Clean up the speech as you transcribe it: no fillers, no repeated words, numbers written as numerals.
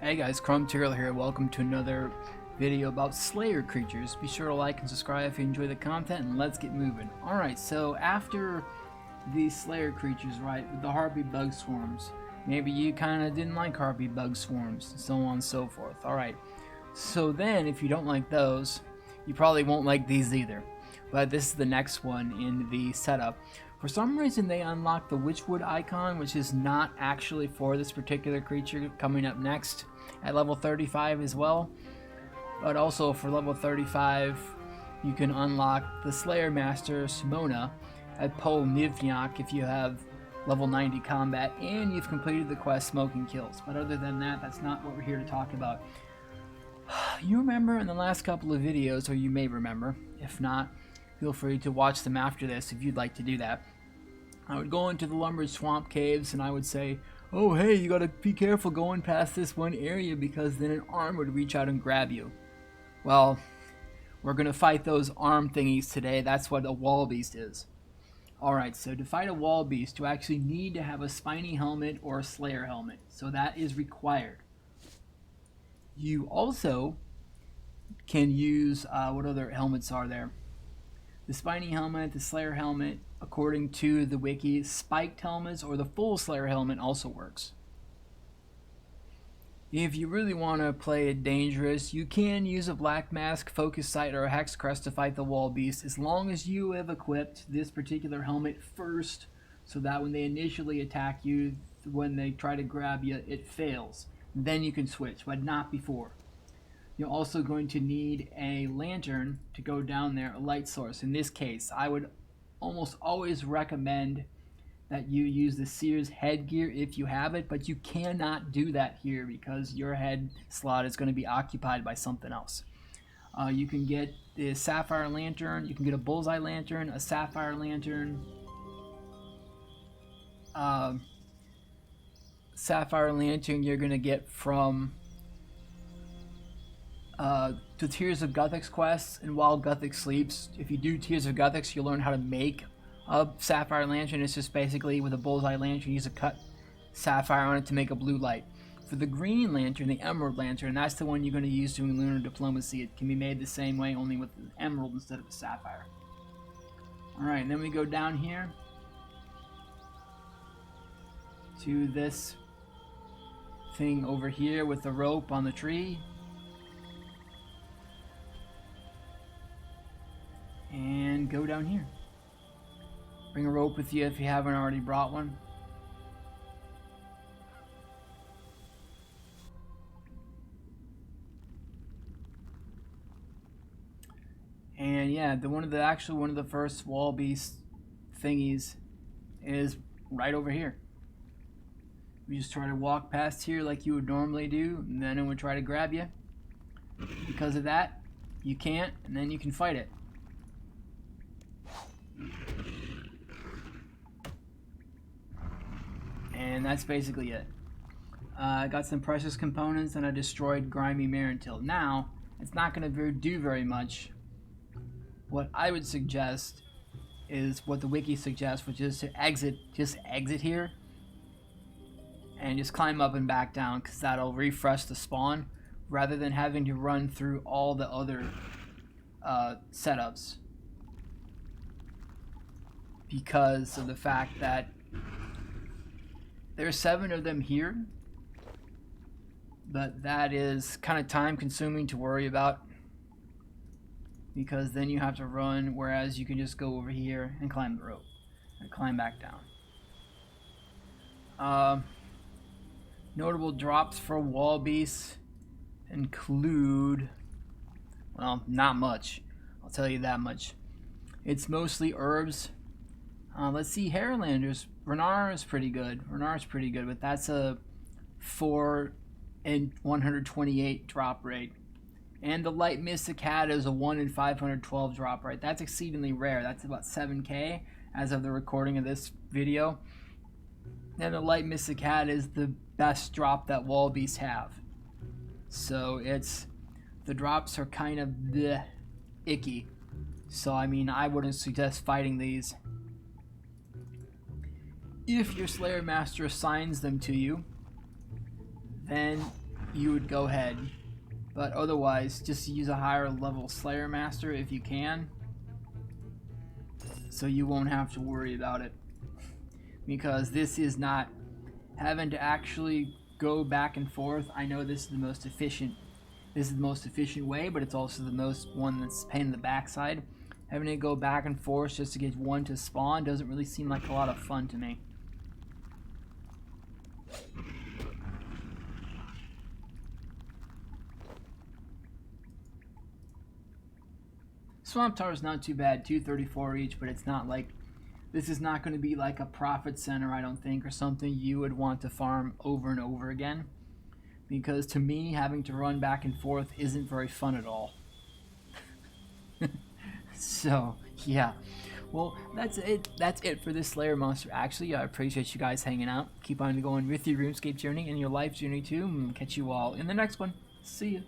Hey guys, Crumb here. Welcome to another video about Slayer creatures. Be sure to like and subscribe if you enjoy the content, and let's get moving. Alright, so after the Slayer creatures, right, with the Harpy bug swarms, maybe you kind of didn't like Harpy bug swarms, and so on and so forth. Alright, so then if you don't like those, you probably won't like these either. But this is the next one in the setup. For some reason they unlocked the Witchwood icon, which is not actually for this particular creature, coming up next at level 35 as well. But also for level 35 you can unlock the Slayer Master Simona at Pol Nivnyak if you have level 90 combat and you've completed the quest Smoking Kills. But other than that, that's not what we're here to talk about. You remember in the last couple of videos, or you may remember, if not, feel free to watch them after this if you'd like to do that. I would go into the Lumbridge Swamp caves and I would say, oh hey, you gotta be careful going past this one area because then an arm would reach out and grab you. Well, we're gonna fight those arm thingies today. That's what a wall beast is. Alright, so to fight a wall beast, you actually need to have a spiny helmet or a slayer helmet. So that is required. You also can use, what other helmets are there? The spiny helmet, the slayer helmet, according to the wiki, spiked helmets or the full slayer helmet also works. If you really want to play it dangerous, you can use a black mask, focus sight, or a hex crest to fight the wall beast, as long as you have equipped this particular helmet first, so that when they initially attack you, when they try to grab you, it fails. Then you can switch, but not before. You're also going to need a lantern to go down there, a light source. In this case, I would almost always recommend that you use the Seer's headgear if you have it, but you cannot do that here because your head slot is going to be occupied by something else. You can get the sapphire lantern, you can get a bullseye lantern, a sapphire lantern. Sapphire lantern you're going to get from the Tears of Guthix quests, and while Guthix sleeps, if you do Tears of Guthix, you'll learn how to make a sapphire lantern. It's just basically with a bullseye lantern, you use a cut sapphire on it to make a blue light. For the green lantern, the emerald lantern, that's the one you're going to use doing lunar diplomacy. It can be made the same way, only with an emerald instead of a sapphire. Alright, and then we go down here to this thing over here with the rope on the tree. And go down here. Bring a rope with you if you haven't already brought one. And yeah, one of the first wall beast thingies is right over here. You just try to walk past here like you would normally do, and then it would try to grab you. Because of that, you can't, and then you can fight it. And that's basically it. I got some precious components and I destroyed Grimy Marentil. Now, it's not going to do very much. What I would suggest is what the wiki suggests, which is to just exit here. And just climb up and back down, because that'll refresh the spawn, rather than having to run through all the other setups. Because of the fact that there's 7 of them here, but that is kind of time consuming to worry about, because then you have to run, whereas you can just go over here and climb the rope and climb back down. Notable drops for wall beasts include, well, not much, I'll tell you that much. It's mostly herbs. Let's see, Hairlanders. Renar is pretty good. Renar's pretty good, but that's a 4 in 128 drop rate. And the Light Mystic Hat is a 1 in 512 drop rate. That's exceedingly rare. That's about 7k as of the recording of this video. And the Light Mystic Hat is the best drop that wall beasts have. So the drops are kind of bleh, icky. So I mean, I wouldn't suggest fighting these. If your Slayer Master assigns them to you, then you would go ahead. But otherwise, just use a higher level Slayer Master if you can, so you won't have to worry about it. Because this is not having to actually go back and forth. I know this is the most efficient. This is the most efficient way, but it's also the most one that's pain in the backside. Having to go back and forth just to get one to spawn doesn't really seem like a lot of fun to me. Swamp Tower is not too bad, 234 each, but it's not like, this is not going to be like a profit center, I don't think, or something you would want to farm over and over again. Because to me, having to run back and forth isn't very fun at all. So, yeah. Well, that's it for this Slayer monster. Actually, I appreciate you guys hanging out. Keep on going with your RuneScape journey and your life journey too. And catch you all in the next one. See ya.